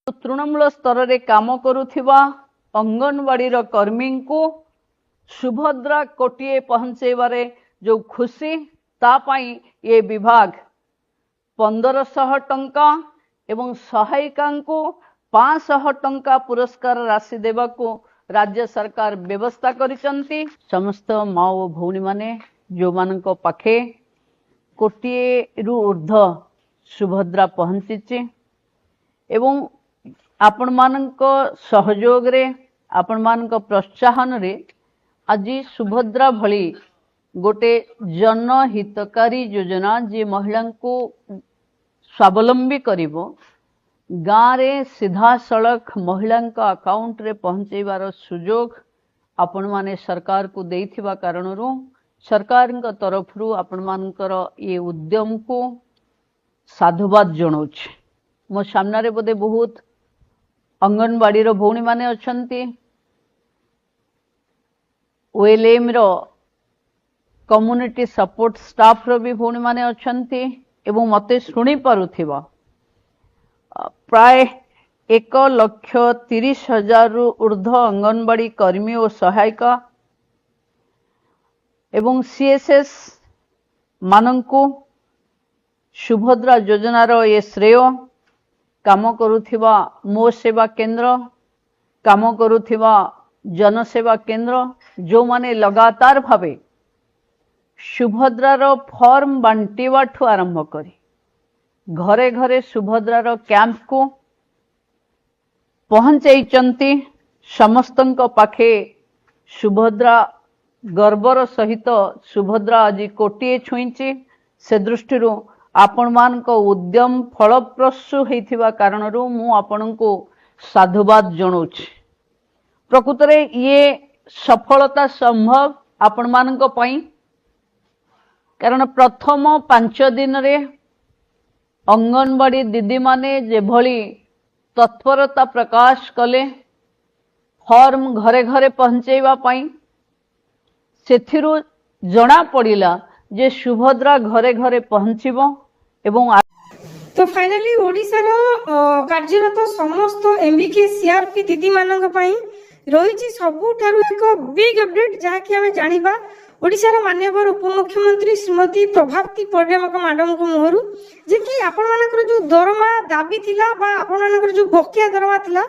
तृणमूल स्तर रे काम करुथिबा अंगनवाड़ी कर्मी को सुभद्रा कोटिए पहुंचेबारे जो खुशी तापाई ये विभाग 1500 टंका एवं सहायिका को 500 टंका पुरस्कार राशि देवा को राज्य सरकार व्यवस्था करिसंती। समस्त माँ और भौणी माने जो मानक पाखे कोटिए रु ऊर्ध सुभद्रा पहुंची एवं आपण मानक सहयोग रे आपण मानक प्रोत्साहन रे आज सुभद्रा भली गोटे जनहितकारी योजना जी महिला को स्वावलंबी करिवो गाँव रे सीधा सड़क महिला अकाउंट रे पहुंचेबार सुजोग आपण माने सरकार को देइथिबा कारणरू सरकार तरफ आपण मानकर ये उद्यम को साधुवाद जनाऊँ। मो सामने बोधे बहुत अंगनवाड़ी भौणी माने अछंती, ओएलएम रो कम्युनिटी सपोर्ट स्टाफ रो भी भौणी माने अछंती एवं मते सुनी पारुथिबा प्राय 1,30,000 रु ऊर्ध्व अंगनवाड़ी कर्मी और सहायिका एवं सीएसएस मानंकु सुभद्रा योजनार ये श्रेय काम करुथिबा मो सेवा केंद्र काम करुथिबा जनसेवा केंद्र जो माने लगातार भावे सुभद्रार फॉर्म बांटीबाठू आरंभ करी घरे घरे सुभद्रार कैंप को पहुंचाइचंती। समस्तंक पाखे सुभद्रा गर्वर सहित सुभद्रा आज कोटिए छुईची से दृष्टि आपण मान को उद्यम फलप्रसू होइथिबा कारणरू मु आपण को साधुवाद जनाऊँ। प्रकृत रे ये सफलता संभव आपण मान को पई कारण प्रथम 5 दिन रे अंगनवाड़ी दीदी माने जे भली तत्परता प्रकाश कले फॉर्म घरे घरे पहुंचेबा पई सेथिरु जना पड़िला जे सुभद्रा घरे घरे पहुंचीबो एवं तो फाइनली ओडिसा रो कार्यरत समस्त एमबीके सीआरपी दीदी मानक पई रही सबुठारु एक बिग अपडेट जहाँ कि आम जाना ओडिशार माननीय उपमुख्यमंत्री श्रीमती प्रभावती परिडामक मैडम को मुहरु जे कि आपण मानकर जो दरमा दाबी थिला बा आपण मानकर जो बकिया दरमा थिला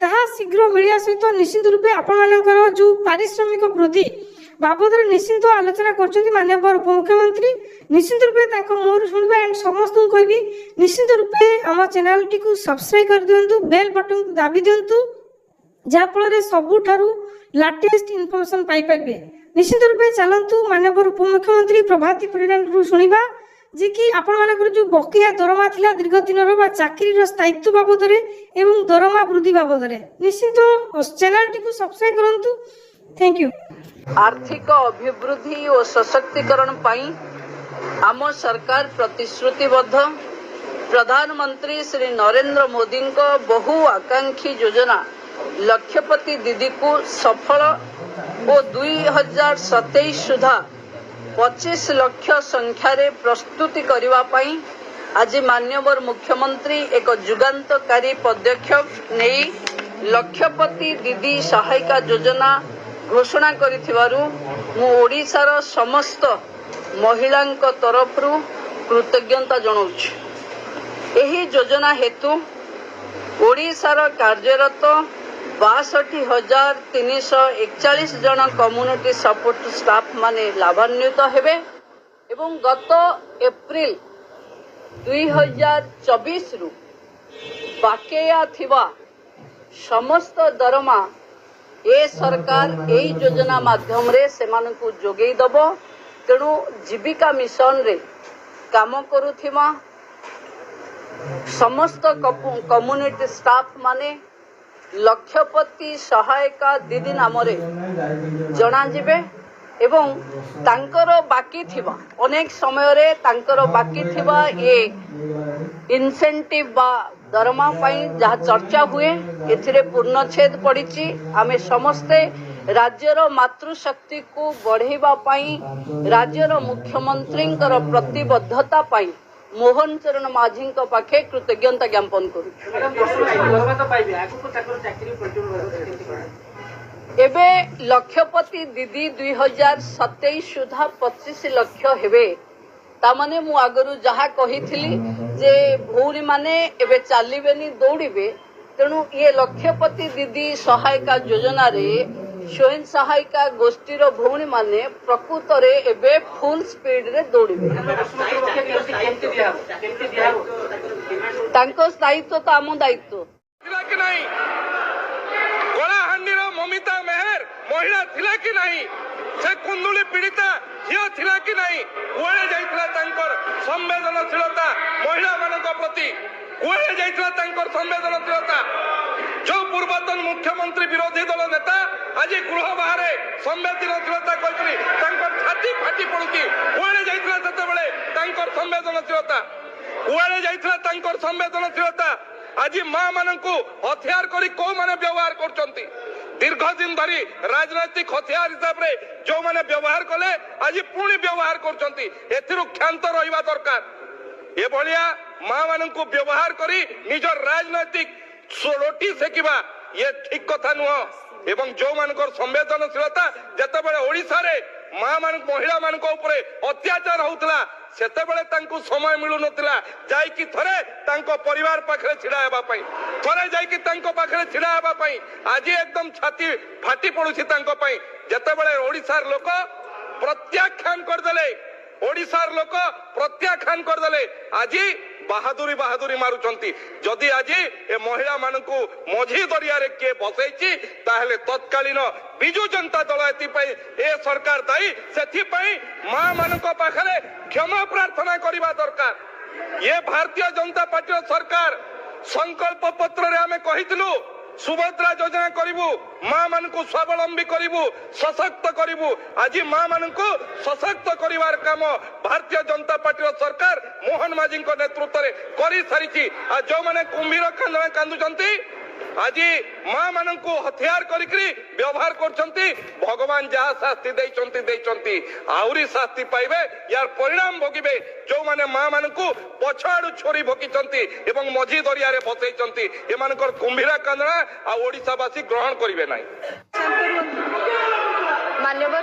ताहा शीघ्र मिलिया सहित निश्चित रूपे आपण मानकर जो पारिश्रमिक वृद्धि बाबद निश्चित आलोचना कर माननीय उपमुख्यमंत्री निश्चित रूपे मुहर शुणा एंड समस्त कहबी निश्चित रूपे आम चैनल टी को सब्सक्राइब कर दिंतु बेल बटन को दाबी दिंतु जहाँफल सबुठारु लाटेस्ट इनफॉरमेशन पाई पाइबे। निश्चित रूपे चलतु माननीय उपमुख्यमंत्री प्रभाती परिडाम शुणा जे कि आपण मानकर जो बकिया दरमा थिला दीर्घ दिन चाकरी स्थायित्व बाबद एवं दरमा वृद्धि बाबद निश्चित चैनल टी को सब्सक्राइब करंतु। Thank you. आर्थिक अभिवृद्धि और सशक्तिकरण पाई आम सरकार प्रतिश्रुतिबद्ध प्रधानमंत्री श्री नरेंद्र मोदी को बहु आकांक्षी योजना लक्षपति दीदी को सफल और 2027 सुधा 25 लाख संख्या रे प्रस्तुति करिवा पाई आज माननीय मुख्यमंत्री एक जुगान्तकारी पदक्षेप नहीं लक्षपति दीदी सहायिका योजना घोषणा करिथिबारु मु ओडिशार समस्त महिलांक तरफरु कृतज्ञता जनाऊँ। एही योजना हेतु ओडिशार कार्यरत 62,341 जन कम्युनिटी सपोर्ट स्टाफ माने लाभान्वित हेबे एवं गत एप्रिल 2024 रु बाकेया थिबा समस्त दरमा ए सरकार यही योजना माध्यम रे सेमान को जोगई दबो। तेणु जीविका मिशन रे काम करुथिमा समस्त कम्युनिटी स्टाफ माने लक्षपति सहायिका दीदी नाम रे जना जिबे एवं तांकर बाकी थिबा अनेक समय रे तांकर बाकी थिबा ये इनसेंटिव बा दरमा पाई जहाँ चर्चा हुए एथिरे पूर्णछेद पड़ी आमे समस्ते राज्यर मातृशक्ति को बढ़ेबा पाई राज्यर मुख्यमंत्री प्रतिबद्धता पाई मोहन चरण माझी पाखे कृतज्ञता ज्ञापन करू। एबे लक्षपति दीदी 2027 सुधा 25 लाख हेबे तामाने मु आगरु जहा कहिथिली जे भौणी माने एबे चालिबेनी दौड़िबे तेणु ये लक्षपति दीदी सहायता योजना रे स्वयं सहायिका गोष्ठीर भौणी माने प्रकृत रे एबे फुल स्पीड रे दौड़िबे। तांको दायित्व तो आम दायित्व ममिता मेहर महिला थिला कि नहीं से कुंदुली पीड़िता झियो थिला कि नहीं कुआड़े जाइतला तांकर संवेदनशीलता महिला मानक प्रति कुआड़े जाइतला तांकर संवेदनशीलता जो पूर्वतन मुख्यमंत्री विरोधी दल नेता आज गृह बाहर संवेदनशीलता कहकरी तांकर छाती फाटी पड़ुची कुआड़े जाइतला सेतेबेले तांकर संवेदनशीलता कुआड़े जाइतला तांकर संवेदनशीलता आज मां मानकू हथियार करी को माने व्यवहार करचंती दीर्घ दिन धरी राजनैतिक हथियार हिसाब रे जो माने व्यवहार कले आज पुणी व्यवहार करचंती एथिरु क्षांत रहिबा दरकार ए भलिया मां मानकू व्यवहार करी निजर राजनैतिक रोटी सेकिबा ये ठीक कथा नुह एवं जो मानकर संवेदनशीलता जेतेबेले ओडिसा रे मां मान महिला मानक उपरे अत्याचार होउतला सेतेबेले तांकू समय मिलु नथिला जाईकी थरे तांको परिवार पाखरे छिडा हेबा पई थरे जाईकी तांको पाखरे छिडा हेबा पई आज एकदम छाती फाटी पडुछि तांको पई जेतेबेले ओडिसार लोक प्रत्याख्यान करदेले ओडिसार लोक प्रत्याख्यान करदेले आज बाहादुरी बाहादुरी मारुचंती जदि आज ए महिला मानकू मझी दरिया रे के बसैछि ताहले तत्कालीन बिजु जनता दल एथिपाई ए सरकार दायी सेथिपाई मां मानक पाखरे क्षमा प्रार्थना करिबा दरकार। ये भारतीय जनता पार्टी सरकार संकल्प पत्र रे हमें कहितलु सुभद्रा योजना करिबु मां मानकू स्वावलंबी करिबु सशक्त करिबु आज मां मानकू सशक्त करिवार काम भारतीय जनता पार्टी सरकार मोहन माझी नेतृत्व रे करि सारिछि आ जो माने कुंभीर कांदुचंती आज मां मानकू हथियार करिकरी व्यवहार करचंती भगवान जहा शास्ति देइचंती आउरी शास्ति पाइबे यार परिणाम भोगिबे जो माने मां मानकू पछाडू छोरी भोगिचंती एवं मझी दरिया रे बसैचंती एमानकर कुंभीरा कांदना आ ओडिसावासी ग्रहण करिवे नाही। मान्यवर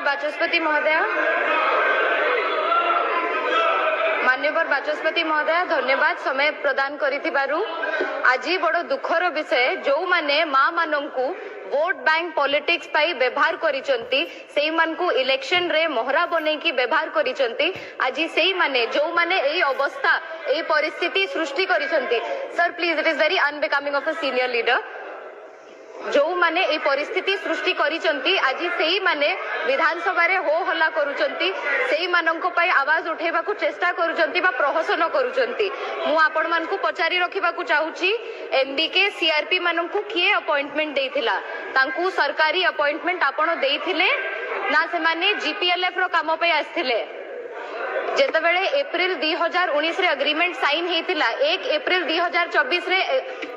बाचस्पति महोदय धन्यवाद समय प्रदान करिथिबारु आज बड़ दुखर विषय जो माने मां मानंकू वोट बैंक पॉलिटिक्स पाई व्यवहार करिचंती सेई मानकू इलेक्शन रे मोहरा बनेकी व्यवहार करिचंती आज सेई माने जो माने एई अवस्था एई परिस्थिति सृष्टि करिचंती sir please it is very unbecoming of a senior leader जो माने ए परिस्थिति सृष्टि करिचंती आज सेई माने विधानसभा रे हो हल्ला करूचंती सेई मानंको पई आवाज उठेबा को चेष्टा करूचंती बा प्रहसन करूचंती मु आपण मानकू पचारी रखिबा को चाहूची एमबीके सीआरपी मानंकू किए अपॉइंटमेंट देइथिला तांकू सरकारी अपॉइंटमेंट आपण देइथिले ना से माने जीपीएलएफ रो काम पई आस्थिले जेतेबेले एप्रिल 2019 रे एग्रीमेंट साइन हेतिला 1 एप्रिल 2024 रे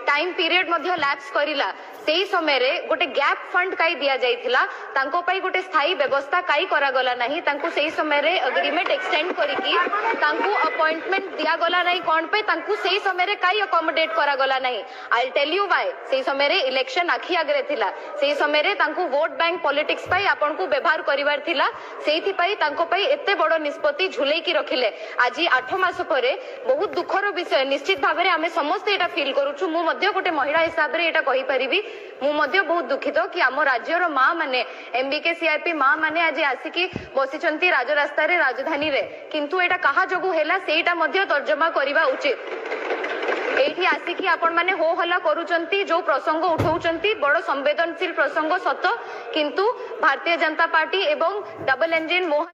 टाइम पीरियड मध्ये लैप्स करिला सेही समय रे गोटे गैप फंड काई दिया जाइथिला तांको पई गोटे स्थायी व्यवस्था काई करा गला नाही तांको सेही समय रे एग्रीमेंट एक्सटेंड करिकी तांको अपॉइंटमेंट दिया गला नाही कोन पे तांको सेही समय रे काई अकोमोडेट करा गला नाही I will tell you why सेही समय रे इलेक्शन आखी आगरे थिला सेही समय रे तांको वोट बैंक पॉलिटिक्स पई आपन को व्यवहार करिवार थिला सेही पई तांको पई एते बड़ निष्पत्ति झुलेई की रखिले आज 8 मास परे बहुत दुखर विषय निश्चित भाबरे आमे समस्त एटा फील करूछु मु मध्ये गोटे महिला हिसाब रे एटा कहि परिबी मु मध्ये बहुत दुखित कि आम राज्यर मां माने एमबीके सीआरपी मां माने आज आसिकी बसिचंती राजरास्ता रे राजधानी रे किंतु एटा कहा जगु हेला सेटा मध्ये तर्जमा करिवा उचित एठी आसिकी आपण माने हो हल्ला करूचंती जो प्रसंग उठाउचंती बड़ संवेदनशील प्रसंग सत किंतु भारतीय जनता पार्टी एवं डबल इंजन मोहन